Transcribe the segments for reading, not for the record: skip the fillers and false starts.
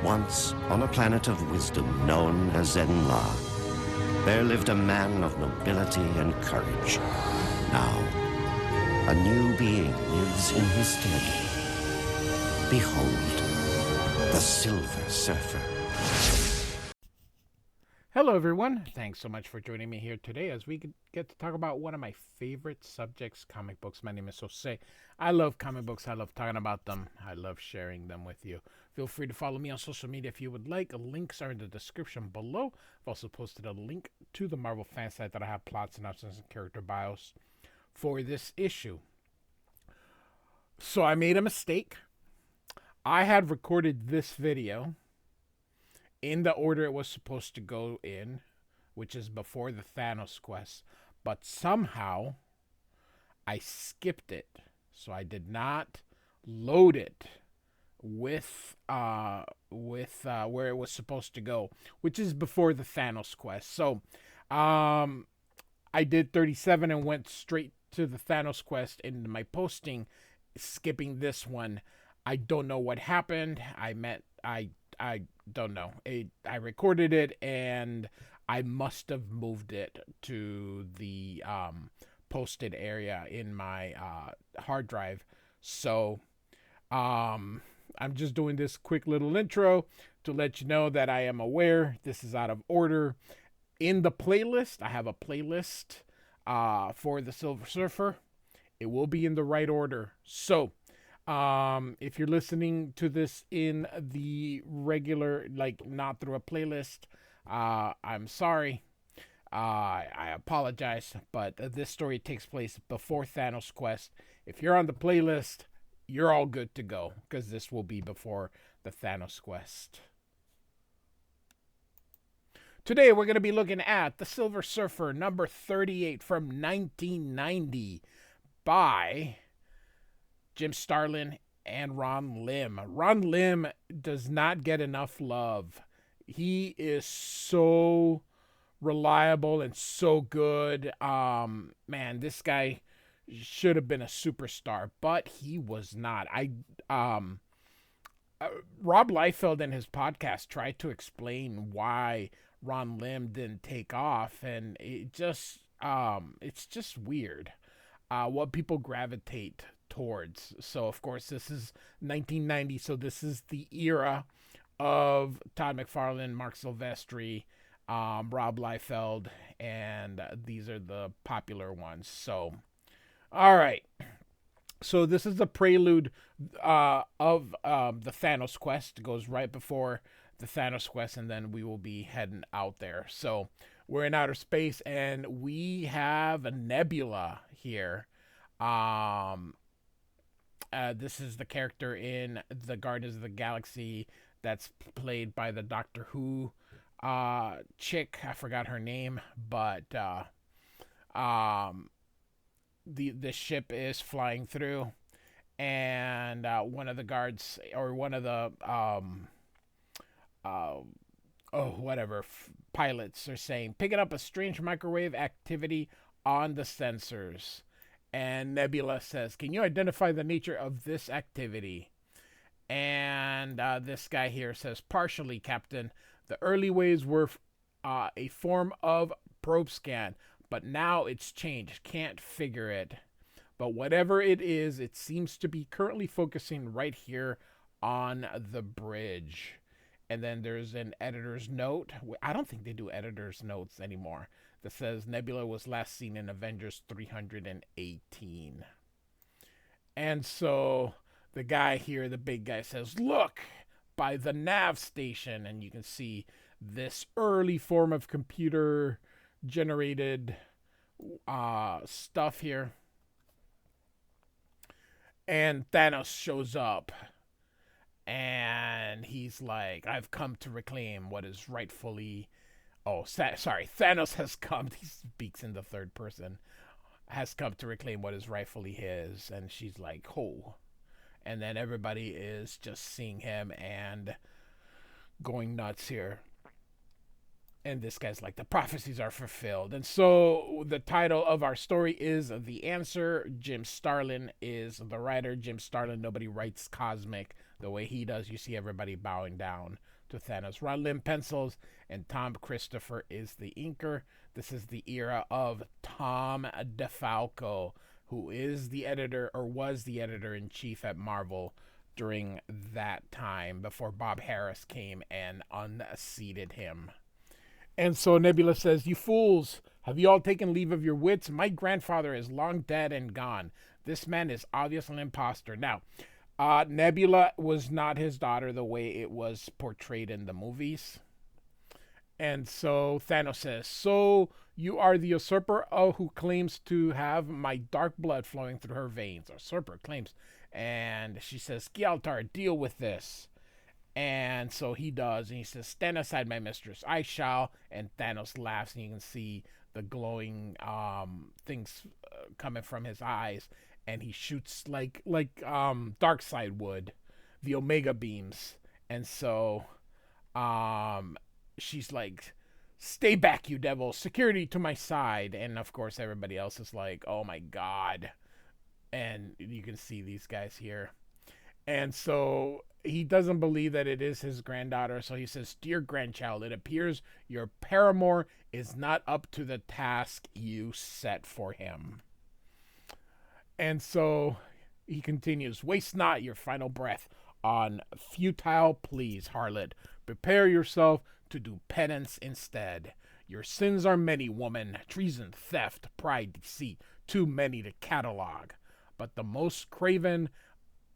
Once, on a planet of wisdom known as Zenla, there lived a man of nobility and courage. Now, a new being lives in his stead. Behold, the Silver Surfer. Hello everyone, thanks so much for joining me here today as we get to talk about one of my favorite subjects, comic books. My name is Jose. I love comic books, I love talking about them, I love sharing them with you. Feel free to follow me on social media if you would like. Links are in the description below. I've also posted a link to the Marvel fan site that I have plots, synopsis, and character bios for this issue. So I made a mistake. I had recorded this video in the order it was supposed to go in, which is before the Thanos quest, but somehow I skipped it. So I did not load it with where it was supposed to go, which is before the Thanos quest. So I did 37 and went straight to the Thanos quest in my posting, skipping this one. I don't know what happened. I don't know. I recorded it and I must have moved it to the posted area in my hard drive. So I'm just doing this quick little intro to let you know that I am aware this is out of order. In the playlist, I have a playlist for the Silver Surfer. It will be in the right order. So if you're listening to this in the regular, like not through a playlist, I'm sorry. I apologize, but this story takes place before Thanos quest. If you're on the playlist, you're all good to go because this will be before the Thanos quest. Today we're going to be looking at The Silver Surfer number 38 from 1990 by Jim Starlin and Ron Lim. Ron Lim does not get enough love. He is so reliable and so good. Man, this guy should have been a superstar, but he was not. Rob Liefeld in his podcast tried to explain why Ron Lim didn't take off, and it's just weird what people gravitate towards. So of course this is 1990, so this is the era of Todd McFarlane, Mark Silvestri, Rob Liefeld, and these are the popular ones. So all right, so this is the prelude of the Thanos quest. It goes right before the Thanos quest, and then we will be heading out there. So we're in outer space and we have a Nebula here. This is the character in the Guardians of the Galaxy that's played by the Doctor Who chick. I forgot her name, but the ship is flying through, and one of the guards, or one of the pilots are saying, picking up a strange microwave activity on the sensors. And Nebula says, can you identify the nature of this activity? And this guy here says, partially, Captain. The early waves were a form of probe scan, but now it's changed. Can't figure it. But whatever it is, it seems to be currently focusing right here on the bridge. And then there's an editor's note. I don't think they do editor's notes anymore. That says Nebula was last seen in Avengers 318. And so the guy here, the big guy, says, look, by the nav station. And you can see this early form of computer generated stuff here. And Thanos shows up. And he's like, I've come to reclaim what is rightfully... Thanos has come. He speaks in the third person. Has come to reclaim what is rightfully his. And she's like, oh. And then everybody is just seeing him and going nuts here. And this guy's like, the prophecies are fulfilled. And so the title of our story is The Answer. Jim Starlin is the writer. Jim Starlin, nobody writes cosmic the way he does, you see everybody bowing down to Thanos. Ron Lim pencils, and Tom Christopher is the inker. This is the era of Tom DeFalco, who is the editor, or was the editor-in-chief at Marvel during that time, before Bob Harris came and unseated him. And so Nebula says, "You fools, have you all taken leave of your wits? My grandfather is long dead and gone. This man is obviously an imposter." Now, Nebula was not his daughter the way it was portrayed in the movies. And so Thanos says, "So you are the usurper who claims to have my dark blood flowing through her veins." Usurper claims. And she says, "Gialtar, deal with this." And so he does, and he says, "Stand aside, my mistress. I shall." And Thanos laughs, and you can see the glowing things coming from his eyes, and he shoots like Darkseid would, the Omega beams. And so she's like, "Stay back, you devil! Security to my side!" And of course, everybody else is like, "Oh my god!" And you can see these guys here. And so he doesn't believe that it is his granddaughter. So he says, "Dear grandchild, it appears your paramour is not up to the task you set for him." And so he continues, "Waste not your final breath on futile pleas, harlot. Prepare yourself to do penance instead. Your sins are many, woman: treason, theft, pride, deceit, too many to catalog. But the most craven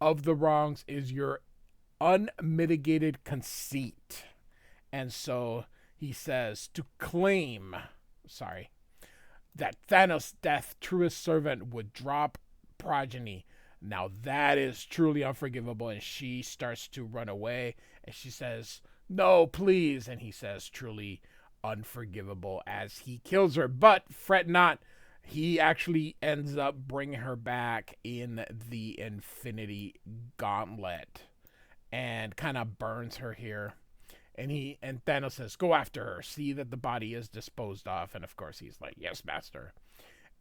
of the wrongs is your unmitigated conceit." And so he says, "To claim, that Thanos' death, truest servant, would drop progeny. Now that is truly unforgivable." And she starts to run away, and she says, "No, please." And he says, "Truly unforgivable," as he kills her. But fret not, he actually ends up bringing her back in the Infinity Gauntlet and kind of burns her here. And Thanos says, "Go after her. See that the body is disposed of." And of course, he's like, "Yes, master."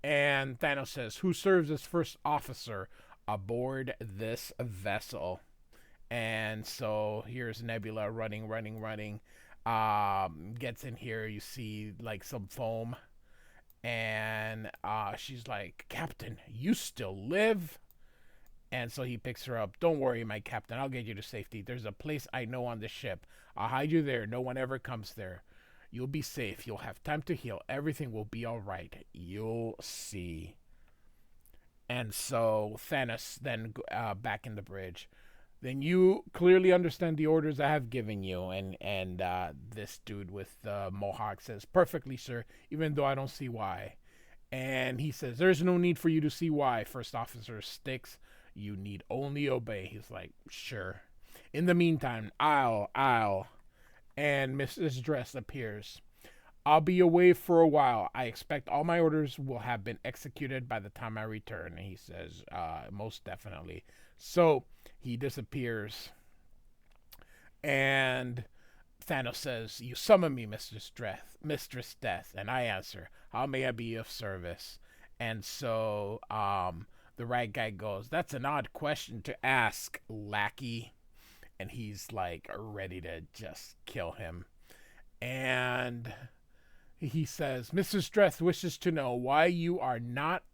And Thanos says, "Who serves as first officer aboard this vessel?" And so here's Nebula running. Gets in here. You see like some foam. And she's like, "Captain, you still live?" And so he picks her up. "Don't worry, my captain. I'll get you to safety. There's a place I know on the ship. I'll hide you there. No one ever comes there. You'll be safe. You'll have time to heal. Everything will be all right. You'll see." And so Thanos then back in the bridge. "Then you clearly understand the orders I have given you." And this dude with the mohawk says, "Perfectly, sir, even though I don't see why." And he says, "There's no need for you to see why, First Officer Sticks. You need only obey." He's like, "Sure. In the meantime, I'll." And Mrs. Dress appears. "I'll be away for a while. I expect all my orders will have been executed by the time I return." And he says, "Most definitely." So he disappears. And Thanos says, "You summon me, Mistress Death." And I answer, "How may I be of service?" And so the right guy goes, "That's an odd question to ask, lackey." And he's like ready to just kill him. And he says, "Mrs. Dress wishes to know why you are not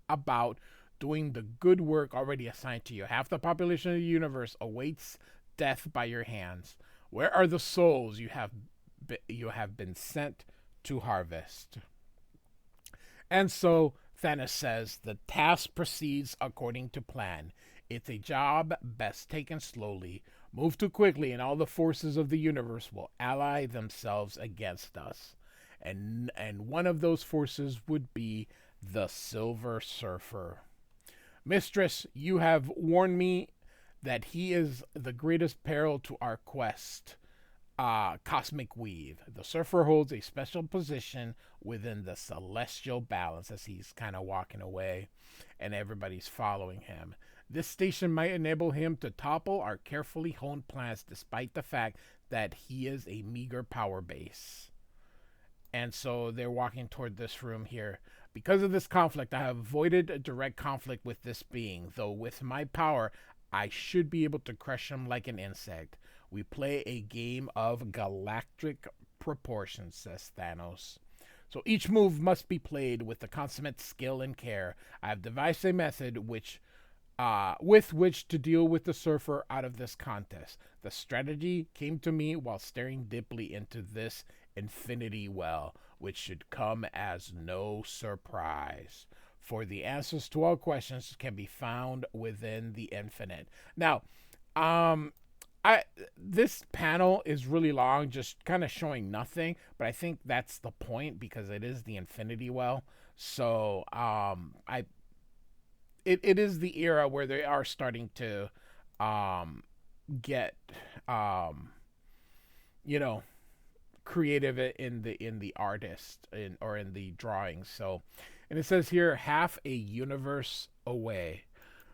about doing the good work already assigned to you. Half the population of the universe awaits death by your hands. Where are the souls you have been sent to harvest?" And so Thanos says, "The task proceeds according to plan. It's a job best taken slowly. Move too quickly, and all the forces of the universe will ally themselves against us. And one of those forces would be the Silver Surfer. Mistress, you have warned me that he is the greatest peril to our quest. Cosmic Weave. The Surfer holds a special position within the celestial balance," as he's kind of walking away and everybody's following him. "This station might enable him to topple our carefully honed plans despite the fact that he is a meager power base." And so they're walking toward this room here. "Because of this conflict, I have avoided a direct conflict with this being, though with my power I should be able to crush him like an insect. We play a game of galactic proportions, says Thanos. So each move must be played with the consummate skill and care. I have devised a method with which to deal with the surfer out of this contest. The strategy came to me while staring deeply into this infinity well, which should come as no surprise. For the answers to all questions can be found within the infinite. Now, I this panel is really long, just kind of showing nothing, but I think that's the point because it is the infinity well. So it is the era where they are starting to get you know creative in the artist or in the drawings. So, and it says here half a universe away.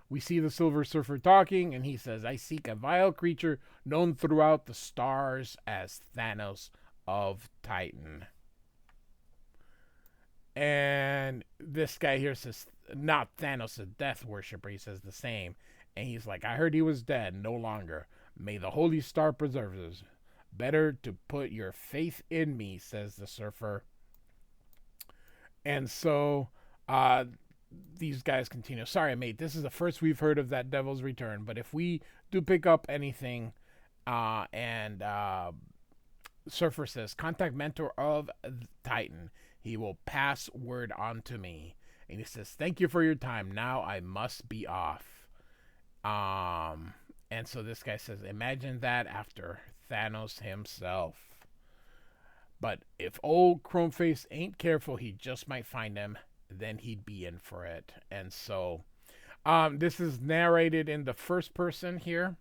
We see the Silver Surfer talking, and he says, I seek a vile creature known throughout the stars as Thanos of Titan. And this guy here says, not Thanos, a death worshiper. He says the same. And he's like, I heard he was dead, no longer. May the Holy Star preserve us. Better to put your faith in me, says the Surfer. And so, these guys continue. Sorry, mate. This is the first we've heard of that Devil's Return. But if we do pick up anything, and Surfer says, contact mentor of Titan. He will pass word on to me. And he says, thank you for your time. Now I must be off. And so this guy says, imagine that after Thanos himself. But if old Chromeface ain't careful, he just might find him. Then he'd be in for it. And so this is narrated in the first person here.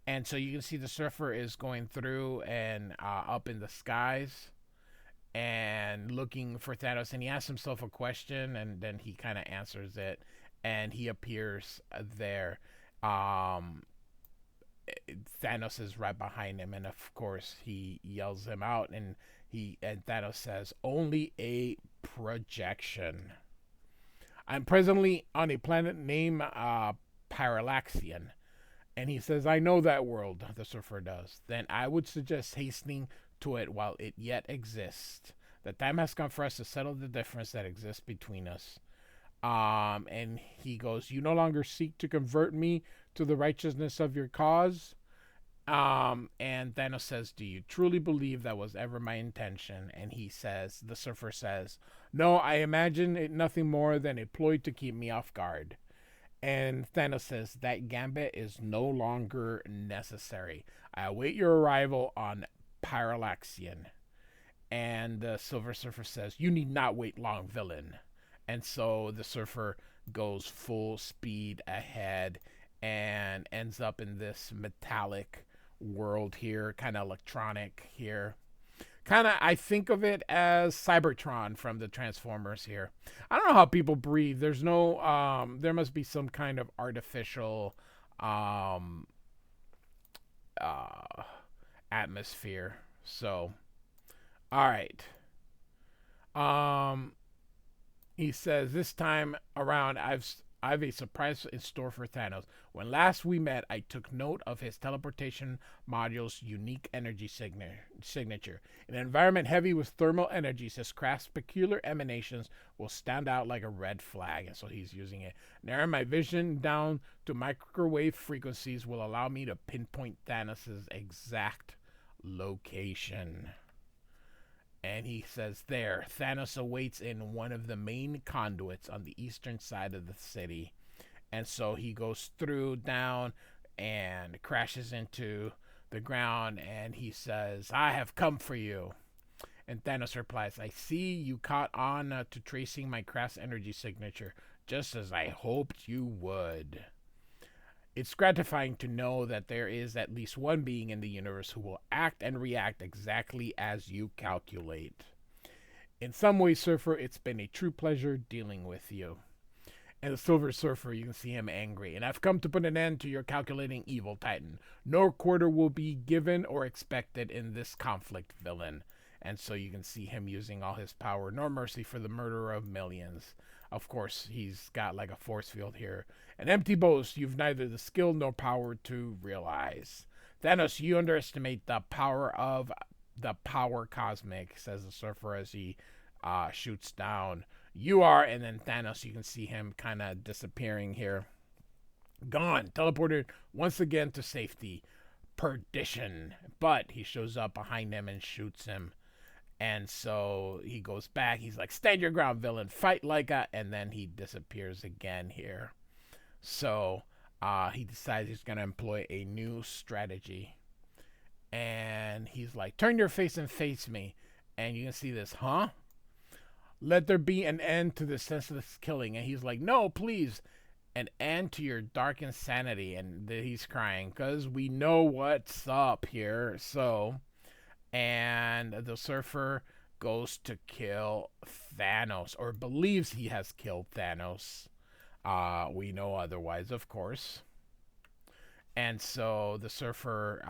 And so you can see the Surfer is going through and up in the skies and looking for Thanos. And he asks himself a question, and then he kind of answers it. And he appears there. Thanos is right behind him. And, of course, he yells him out. And Thanos says, only a projection. I'm presently on a planet named Pyraxlon. And he says, I know that world, the Surfer does. Then I would suggest hastening to it while it yet exists. The time has come for us to settle the difference that exists between us. And he goes, you no longer seek to convert me to the righteousness of your cause. And Thanos says, do you truly believe that was ever my intention? And he says, the Surfer says, no, I imagine it nothing more than a ploy to keep me off guard. And Thanos says, that gambit is no longer necessary. I await your arrival on Pyraxlon. And the Silver Surfer says, you need not wait long, villain. And so the Surfer goes full speed ahead and ends up in this metallic world here, kind of electronic here. Kind of, I think of it as Cybertron from the Transformers here. I don't know how people breathe. There's no, there must be some kind of artificial atmosphere. So, all right. He says, this time around, I've a surprise in store for Thanos. When last we met, I took note of his teleportation module's unique energy signature. In an environment heavy with thermal energies, his craft's peculiar emanations will stand out like a red flag. And so he's using it. Narrowing my vision down to microwave frequencies will allow me to pinpoint Thanos' exact location. And he says there, Thanos awaits in one of the main conduits on the eastern side of the city. And so he goes through, down, and crashes into the ground. And he says, I have come for you. And Thanos replies, I see you caught on to tracing my craft's energy signature, just as I hoped you would. It's gratifying to know that there is at least one being in the universe who will act and react exactly as you calculate. In some ways, Surfer, it's been a true pleasure dealing with you. And the Silver Surfer, you can see him angry. And I've come to put an end to your calculating evil, Titan. No quarter will be given or expected in this conflict, villain. And so you can see him using all his power, nor mercy for the murder of millions. Of course, he's got like a force field here. An empty boast you've neither the skill nor power to realize. Thanos, you underestimate the power of the power cosmic, says the surfer as he shoots down. You are, and then Thanos, you can see him kind of disappearing here. Gone, teleported once again to safety. Perdition. But he shows up behind him and shoots him. And so he goes back. He's like, stand your ground, villain. Fight like a... And then he disappears again here. So he decides he's going to employ a new strategy. And he's like, turn your face and face me. And you can see this, huh? Let there be an end to the senseless killing. And he's like, no, please. An end to your dark insanity. And he's crying because we know what's up here. So, and the surfer goes to kill Thanos, or believes he has killed Thanos. We know otherwise, of course. And so the surfer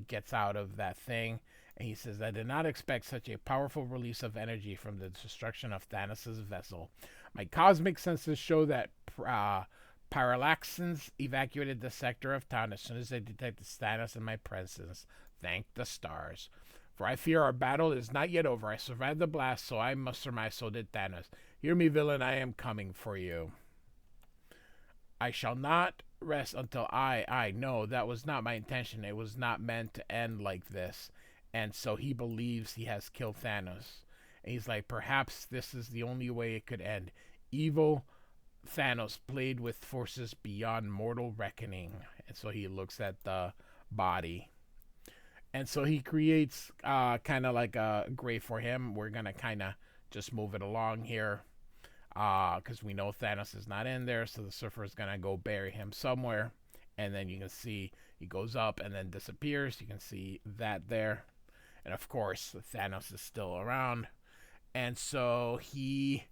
gets out of that thing, and he says, I did not expect such a powerful release of energy from the destruction of Thanos' vessel. My cosmic senses show that Pyraxlons evacuated the sector of town as soon as they detected Thanos in my presence. Thank the stars. For I fear our battle is not yet over. I survived the blast, so I must surmise so did Thanos. Hear me, villain, I am coming for you. I shall not rest until I know that was not my intention. It was not meant to end like this. And so he believes he has killed Thanos. And he's like, perhaps this is the only way it could end. Evil Thanos played with forces beyond mortal reckoning. And so he looks at the body. And so he creates kind of like a grave for him. We're going to kind of just move it along here. Because we know Thanos is not in there, so the surfer is going to go bury him somewhere. And then you can see he goes up and then disappears. You can see that there. And of course, Thanos is still around. And so the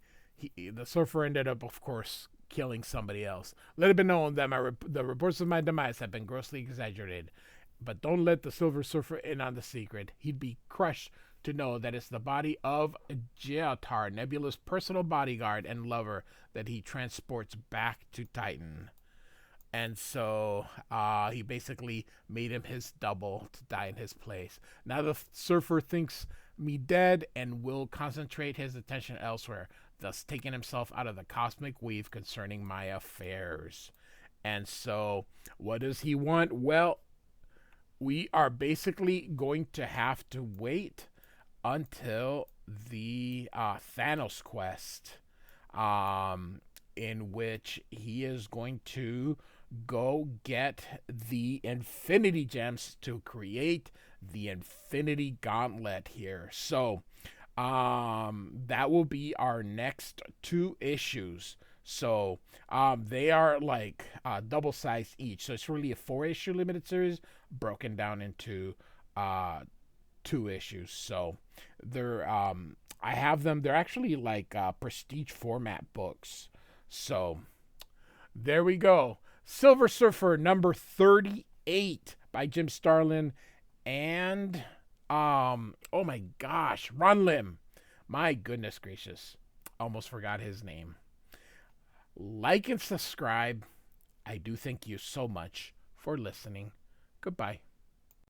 surfer ended up, of course, killing somebody else. Let it be known that the reports of my demise have been grossly exaggerated. But don't let the Silver Surfer in on the secret. He'd be crushed to know that it's the body of Jeotar, Nebula's personal bodyguard and lover, that he transports back to Titan. And so he basically made him his double to die in his place. Now the surfer thinks me dead and will concentrate his attention elsewhere, thus taking himself out of the cosmic weave concerning my affairs. And so what does he want? Well, we are basically going to have to wait until the Thanos quest, in which he is going to go get the Infinity Gems to create the Infinity Gauntlet here. So that will be our next 2 issues. So they are like double-sized each. So it's really a 4-issue limited series broken down into 2 issues. So they're I have them. They're actually like prestige format books. So there we go. Silver Surfer number 38 by Jim Starlin and oh my gosh, Ron Lim. My goodness gracious. Almost forgot his name. Like and subscribe. I do thank you so much for listening. Goodbye.